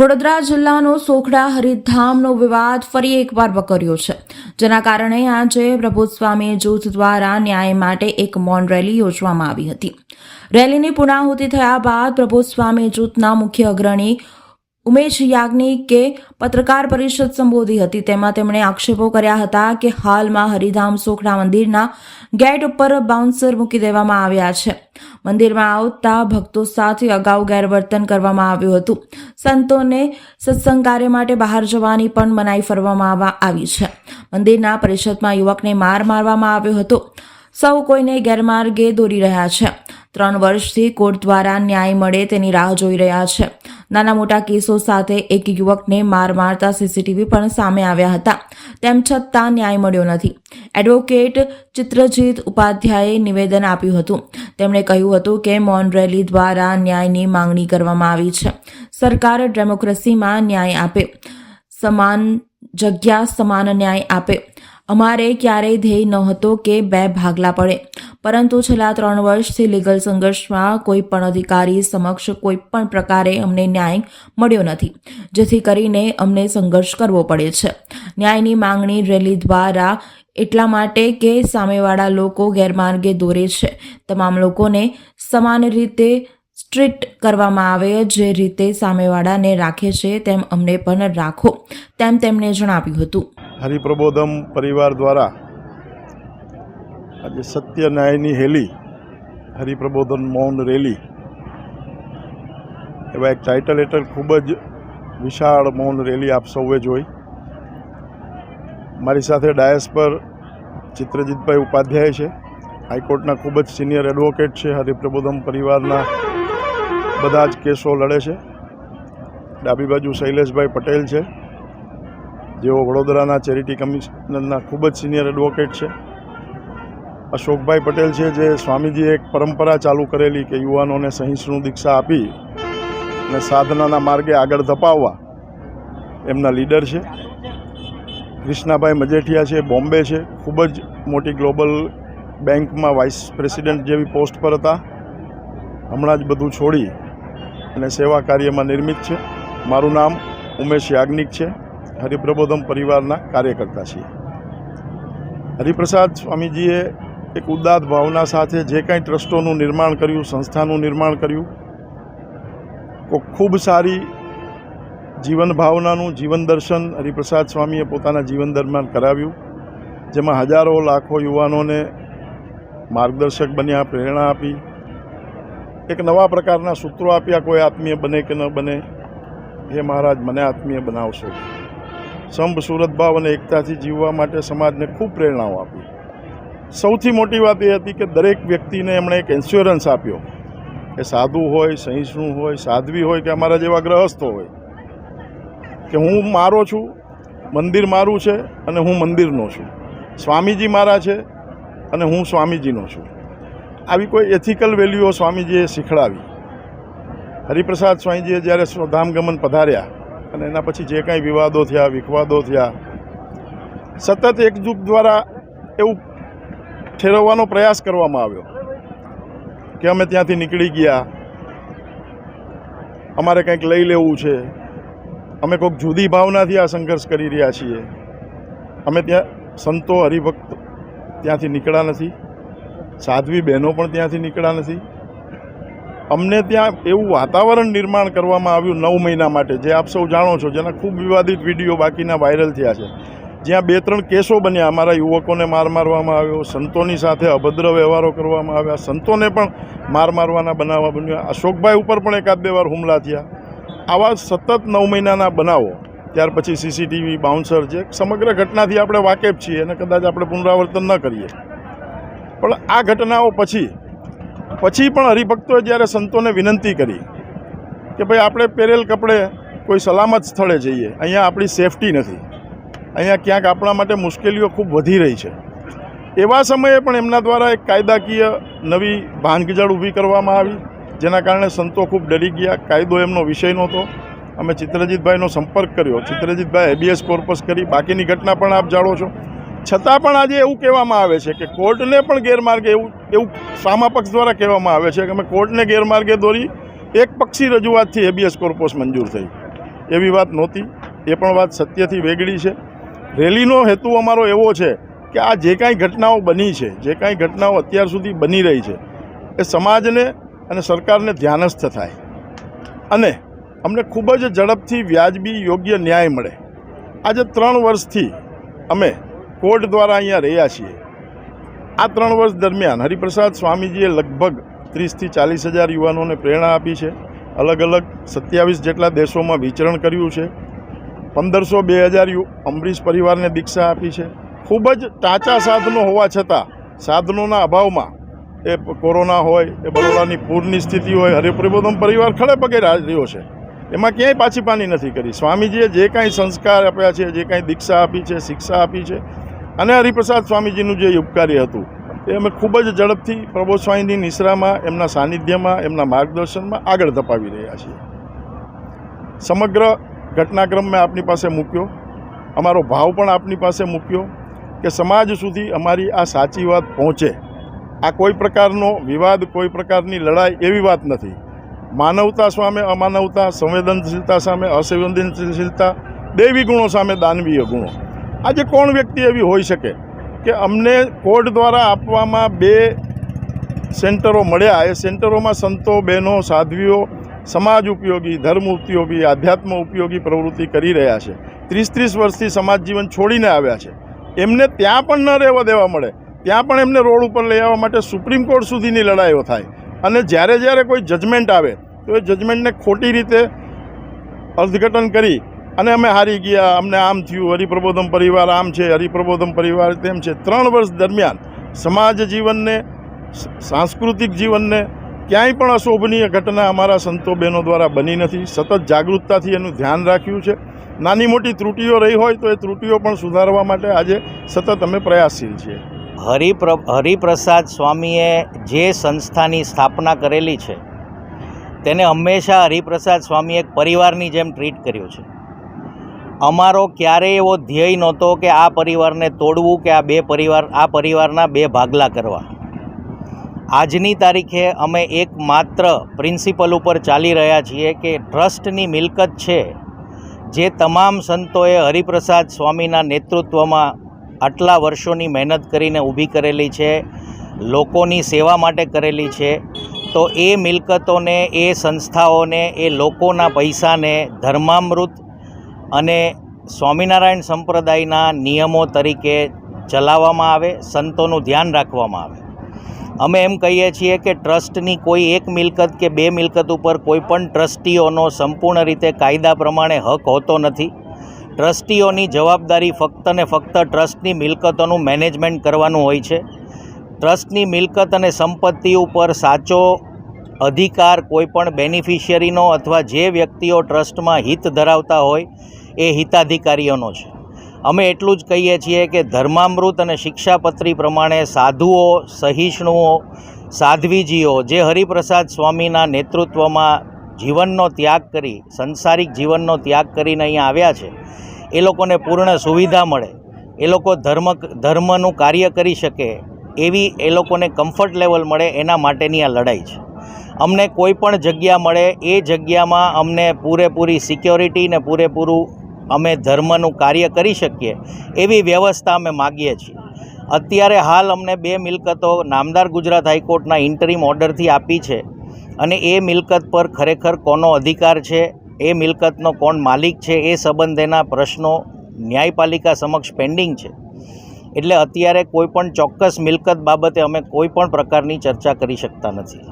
વડોદરા જિલ્લાનો સોખડા હરિધામનો વિવાદ ફરી એકવાર વકર્યો છે, જેના કારણે આજે પ્રભુસ્વામી જૂથ દ્વારા ન્યાય માટે એક મૌન રેલી યોજવામાં આવી હતી. રેલીની પૂર્ણાહુતિ થયા બાદ પ્રભુસ્વામી જૂથના મુખ્ય અગ્રણી ઉમેશ યાજ્ઞિકે પત્રકાર પરિષદ સંબોધી હતી. તેમાં તેમણે આક્ષેપો કર્યા હતા કે હાલમાં હરિધામ સોખડા મંદિરના ગેટ ઉપર બાઉન્સર મૂકી દેવામાં આવ્યા છે. મંદિરમાં આવતા ભક્તો સાથે અગાઉ ગેરવર્તન કરવામાં આવ્યું હતું. સંતોને સત્સંગ કાર્ય માટે બહાર જવાની પણ મનાઈ ફરવામાં આવી છે. મંદિરના પરિષદમાં યુવકને માર મારવામાં આવ્યો હતો. સૌ કોઈને ગેરમાર્ગે દોરી રહ્યા છે. 3 વર્ષથી કોર્ટ દ્વારા ન્યાય મળે તેની રાહ જોઈ રહ્યા છે. નાના મોટા કેસો સાથે એક યુવકને માર મારતા સીસીટીવી પણ સામે આવ્યા હતા. તેમ છતાં ન્યાય મળ્યો નથી. એડવોકેટ ચિત્રજીત ઉપાધ્યાયે નિવેદન આપ્યું હતું. તેમણે કહ્યું હતું કે મૌન રેલી દ્વારા ન્યાયની માંગણી કરવામાં આવી છે. સરકાર ડેમોક્રેસીમાં ન્યાય આપે, સમાન જગ્યા સમાન ન્યાય આપે. અમારે ક્યારેય ધ્યેય નહોતો કે 2 ભાગલા પડે, પરંતુ છેલ્લા 3 વર્ષથી લીગલ સંઘર્ષમાં કોઈ પણ અધિકારી સમક્ષ કોઈ પણ પ્રકારે અમને ન્યાય મળ્યો નથી, જેથી કરીને અમને સંઘર્ષ કરવો પડે છે. ન્યાયની માંગણી રેલી દ્વારા એટલા માટે કે સામેવાળા લોકો ગેરમાર્ગે દોરે છે. તમામ લોકોને સમાન રીતે ટ્રીટ કરવામાં આવે. જે રીતે સામેવાળાને રાખે છે તેમ અમને પણ રાખો, તેમ તેમણે જણાવ્યું હતું. હરિપ્રબોધમ પરિવાર દ્વારા આજે સત્ય ન્યાયની હેલી હરિપ્રબોધન મૌન રેલી એવા એક ટાઇટલ હેઠળ ખૂબ જ વિશાળ મૌન રેલી આપ સૌએ જોઈ. મારી સાથે ડાયસ પર ચિત્રજીતભાઈ ઉપાધ્યાય છે, હાઈકોર્ટના ખૂબ જ સિનિયર એડવોકેટ છે. હરિપ્રબોધમ પરિવારના બધા જ કેસો લડે છે. ડાબી બાજુ શૈલેષભાઈ પટેલ છે, જેઓ વડોદરાના ચેરિટી કમિશનરના ખૂબ જ સિનિયર એડવોકેટ છે. અશોકભાઈ પટેલ છે, જે સ્વામીજીએ એક પરંપરા ચાલુ કરેલી કે યુવાનોને સહિષ્ણુ દીક્ષા આપી અને સાધનાના માર્ગે આગળ ધપાવવા એમના લીડર છે. કૃષ્ણાભાઈ મજેઠિયા છે, બોમ્બે છે, ખૂબ જ મોટી ગ્લોબલ બેંકમાં વાઇસ પ્રેસિડેન્ટ જેવી પોસ્ટ પર હતા. હમણાં જ બધું છોડી અને સેવા કાર્યમાં નિર્મિત છે. મારું નામ ઉમેશ યાજ્ઞિક છે. હરિપ્રબોધમ પરિવારના કાર્યકર્તા છીએ. હરિપ્રસાદ સ્વામીજીએ એક ઉદાત્ત ભાવના સાથે જે કાંઈ ટ્રસ્ટોનું નિર્માણ કર્યું, સંસ્થાનું નિર્માણ કર્યું, ખૂબ સારી જીવન ભાવનાનું જીવન દર્શન હરિપ્રસાદ સ્વામીએ પોતાના જીવન દરમિયાન કરાવ્યું, જેમાં હજારો લાખો યુવાનોને માર્ગદર્શક બન્યા, પ્રેરણા આપી, એક નવા પ્રકારના સૂત્રો આપ્યા. કોઈ આત્મીય બને કે ન બને, હે મહારાજ મને આત્મીય બનાવશો. સંપ સુરતભાવ અને એકતાથી જીવવા માટે સમાજને ખૂબ પ્રેરણાઓ આપી. સૌથી મોટી વાત એ હતી કે દરેક વ્યક્તિને એમણે એક ઇન્સ્યોરન્સ આપ્યો કે સાધુ હોય, સહિષ્ણુ હોય, સાધ્વી હોય કે અમારા જેવા ગ્રહસ્થો હોય, કે હું મારો છું, મંદિર મારું છે અને હું મંદિરનો છું, સ્વામીજી મારા છે અને હું સ્વામીજીનો છું. આવી કોઈ એથિકલ વેલ્યુઓ સ્વામીજીએ શીખડાવી. હરિપ્રસાદ સ્વામીજીએ જ્યારે સ્વધામગમન પધાર્યા અને એના પછી જે કાંઈ વિવાદો થયા, વિખવાદો થયા, સતત એકજૂથ દ્વારા એવું ઠેરવવાનો પ્રયાસ કરવામાં આવ્યો કે અમે ત્યાંથી નીકળી ગયા, અમારે કંઈક લઈ લેવું છે, અમે કોઈક જુદી ભાવનાથી આ સંઘર્ષ કરી રહ્યા છીએ, અમે ત્યાં સંતો હરિભક્ત ત્યાંથી નીકળ્યા નથી, સાધ્વી બહેનો પણ ત્યાંથી નીકળ્યા નથી. અમને ત્યાં એવું વાતાવરણ નિર્માણ કરવામાં આવ્યું 9 મહિના માટે, જે આપ સૌ જાણો છો, જેના ખૂબ વિવાદિત વિડીયો બાકીના વાયરલ થયા છે, જ્યાં 2-3 કેસો બન્યા. અમારા યુવકોને માર મારવામાં આવ્યો, સંતોની સાથે અભદ્ર વ્યવહારો કરવામાં આવ્યા, સંતોને પણ માર મારવાના બનાવો બન્યા, અશોકભાઈ ઉપર પણ 1-2 વાર હુમલા થયા. આવા સતત 9 મહિનાના બનાવો. ત્યાર પછી સીસીટીવી, બાઉન્સર, જે સમગ્ર ઘટનાથી આપણે વાકેફ છીએ અને કદાચ આપણે પુનરાવર્તન ન કરીએ, પણ આ ઘટનાઓ પછી પણ હરિભક્તોએ જ્યારે સંતોને વિનંતી કરી કે ભાઈ આપણે પહેરેલ કપડે કોઈ સલામત સ્થળે જઈએ, અહીંયા આપણી સેફટી નથી, અહીંયા ક્યાંક આપણા માટે મુશ્કેલીઓ ખૂબ વધી રહી છે, એવા સમયે પણ એમના દ્વારા એક કાયદાકીય નવી ભાંગજળ ઊભી કરવામાં આવી, જેના કારણે સંતો ખૂબ ડરી ગયા. કાયદો એમનો વિષય નહોતો. અમે ચિત્રજીતભાઈનો સંપર્ક કર્યો, ચિત્રજીતભાઈ હેબિયસ કોર્પસ કરી, બાકીની ઘટના પણ આપ જાણો છો. છતાં પણ આજે એવું કહેવામાં આવે છે કે કોર્ટને પણ ગેરમાર્ગે એવું સામા પક્ષ દ્વારા કહેવામાં આવે છે કે અમે કોર્ટને ગેરમાર્ગે દોરી એક પક્ષી રજૂઆતથી હેબિયસ કોર્પસ મંજૂર થઈ. એવી વાત નહોતી. એ પણ વાત સત્યથી વેગળી છે. રેલીનો હેતુ અમારો એવો છે કે આ જે કાંઈ ઘટનાઓ બની છે, જે કાંઈ ઘટનાઓ અત્યાર સુધી બની રહી છે, એ સમાજને અને સરકારને ધ્યાનસ્થ થાય અને અમને ખૂબ જ ઝડપથી વ્યાજબી યોગ્ય ન્યાય મળે. આજે 3 વર્ષથી અમે કોર્ટ દ્વારા અહીંયા રહ્યા છીએ. આ 3 વર્ષ દરમિયાન હરિપ્રસાદ સ્વામીજીએ લગભગ 30,000 થી 40,000 યુવાનોને પ્રેરણા આપી છે. અલગ અલગ 27 જેટલા દેશોમાં વિચરણ કર્યું છે. 1500-2000 અંબરીશ પરિવારને દીક્ષા આપી છે. ખૂબ જ ટાંચા સાધનો હોવા છતાં, સાધનોના અભાવમાં, એ કોરોના હોય, એ બરોડાની પૂરની સ્થિતિ હોય, હરિપ્રબોધમ પરિવાર ખડે પગે રહ્યો છે. એમાં ક્યાંય પાછી પાની નથી કરી. સ્વામીજીએ જે કાંઈ સંસ્કાર આપ્યા છે, જે કાંઈ દીક્ષા આપી છે, શિક્ષા આપી છે, અને હરિપ્રસાદ સ્વામીજીનું જે ઉપકાર્ય હતું એ અમે ખૂબ જ ઝડપથી પ્રબોધ સ્વામીની નિશ્રામાં, એમના સાનિધ્યમાં, એમના માર્ગદર્શનમાં આગળ ધપાવી રહ્યા છીએ. સમગ્ર ઘટનાક્રમ મેં આપની પાસે મૂક્યો. અમારો ભાવ પણ આપની પાસે મૂક્યો કે સમાજ સુધી અમારી આ સાચી વાત પહોંચે. આ કોઈ પ્રકારનો વિવાદ, કોઈ પ્રકારની લડાઈ એવી વાત નથી. માનવતા સામે અમાનવતા, સંવેદનશીલતા સામે અસંવેદનશીલતા, દૈવી ગુણો સામે દાનવીય ગુણો. આજે કોણ વ્યક્તિ એવી હોઈ શકે કે અમને કોર્ટ દ્વારા આપવામાં 2 સેન્ટરો મળ્યા, એ સેન્ટરોમાં સંતો, બહેનો, સાધ્વીઓ સમાજ ઉપયોગી, ધર્મ ઉપયોગી, આધ્યાત્મ ઉપયોગી પ્રવૃત્તિ કરી રહ્યા છે. 30 વર્ષથી સમાજ જીવન છોડીને આવ્યા છે. એમને ત્યાં પણ ન રહેવા દેવા મળે, ત્યાં પણ એમને રોડ ઉપર લઈ આવવા માટે સુપ્રીમ કોર્ટ સુધીની લડાઈઓ થાય. અને જ્યારે કોઈ જજમેન્ટ આવે તો એ જજમેન્ટને ખોટી રીતે અર્થઘટન કરી અને અમે હારી ગયા, અમને આમ થયું, હરિપ્રબોધમ પરિવાર આમ છે, હરિપ્રબોધમ પરિવાર તેમ છે. 3 વર્ષ દરમિયાન સમાજ જીવનને, સાંસ્કૃતિક જીવનને ક્યાંય પણ અશોભનીય ઘટના અમારા સંતો બહેનો દ્વારા બની નથી. સતત જાગૃતતાથી એનું ધ્યાન રાખ્યું છે. નાની મોટી ત્રુટીઓ રહી હોય તો એ ત્રુટીઓ પણ સુધારવા માટે આજે સતત અમે પ્રયાસશીલ છીએ. હરિપ્રસાદ સ્વામીએ જે સંસ્થાની સ્થાપના કરેલી છે તેને હંમેશા હરિપ્રસાદ સ્વામીએ એક પરિવારની જેમ ટ્રીટ કર્યો છે. અમારો ક્યારેય એવો ધ્યેય નહોતો કે આ પરિવારને તોડવું કે આ પરિવારના 2 ભાગલા કરવા. આજની તારીખે અમે એકમાત્ર પ્રિન્સિપલ ઉપર ચાલી રહ્યા છીએ કે ટ્રસ્ટની મિલકત છે, જે તમામ સંતોએ હરિપ્રસાદ સ્વામીના નેતૃત્વમાં આટલા વર્ષોની મહેનત કરીને ઊભી કરેલી છે, લોકોની સેવા માટે કરેલી છે, તો એ મિલકતોને, એ સંસ્થાઓને, એ લોકોના પૈસાને ધર્મામૃત અને સ્વામિનારાયણ સંપ્રદાયના નિયમો તરીકે ચલાવવામાં આવે, સંતોનું ધ્યાન રાખવામાં આવે. અમે એમ કહીએ છીએ કે ટ્રસ્ટની કોઈ એક મિલકત કે 2 મિલકત ઉપર કોઈ પણ ટ્રસ્ટીઓનો સંપૂર્ણ રીતે કાયદા પ્રમાણે હક હોતો નથી. ટ્રસ્ટીઓની જવાબદારી ફક્ત ને ફક્ત ટ્રસ્ટની મિલકતોનું મેનેજમેન્ટ કરવાનું હોય છે. ટ્રસ્ટની મિલકત અને સંપત્તિ ઉપર સાચો અધિકાર કોઈપણ બેનિફિશિયરીનો અથવા જે વ્યક્તિઓ ટ્રસ્ટમાં હિત ધરાવતા હોય એ હિતાધિકારીઓનો છે. અમે એટલું જ કહીએ છીએ કે ધર્મામૃત અને શિક્ષાપત્રી પ્રમાણે સાધુઓ, સહિષ્ણુઓ, સાધ્વીજીઓ જે હરિપ્રસાદ સ્વામીના નેતૃત્વમાં જીવનનો ત્યાગ કરી, સંસારિક જીવનનો ત્યાગ કરીને અહીંયા આવ્યા છે, એ લોકોને પૂર્ણ સુવિધા મળે, એ લોકો ધર્મનું કાર્ય કરી શકે એવી એ લોકોને કમ્ફર્ટ લેવલ મળે, એના માટેની આ લડાઈ છે. અમને કોઈ પણ જગ્યા મળે એ જગ્યામાં અમને પૂરેપૂરી સિક્યોરિટી ને પૂરેપૂરું અમે ધર્મનું કાર્ય કરી શકીએ એવી વ્યવસ્થા અમે માગીએ છીએ. અત્યારે હાલ અમને 2 મિલકતો નામદાર ગુજરાત હાઈકોર્ટના ઇન્ટરિમ ઓર્ડરથી આપી છે અને એ મિલકત પર ખરેખર કોનો અધિકાર છે, એ મિલકતનો કોણ માલિક છે, એ સંબંધેના પ્રશ્નો ન્યાયપાલિકા સમક્ષ પેન્ડિંગ છે. એટલે અત્યારે કોઈ પણ ચોક્કસ મિલકત બાબતે અમે કોઈ પણ પ્રકારની ચર્ચા કરી શકતા નથી.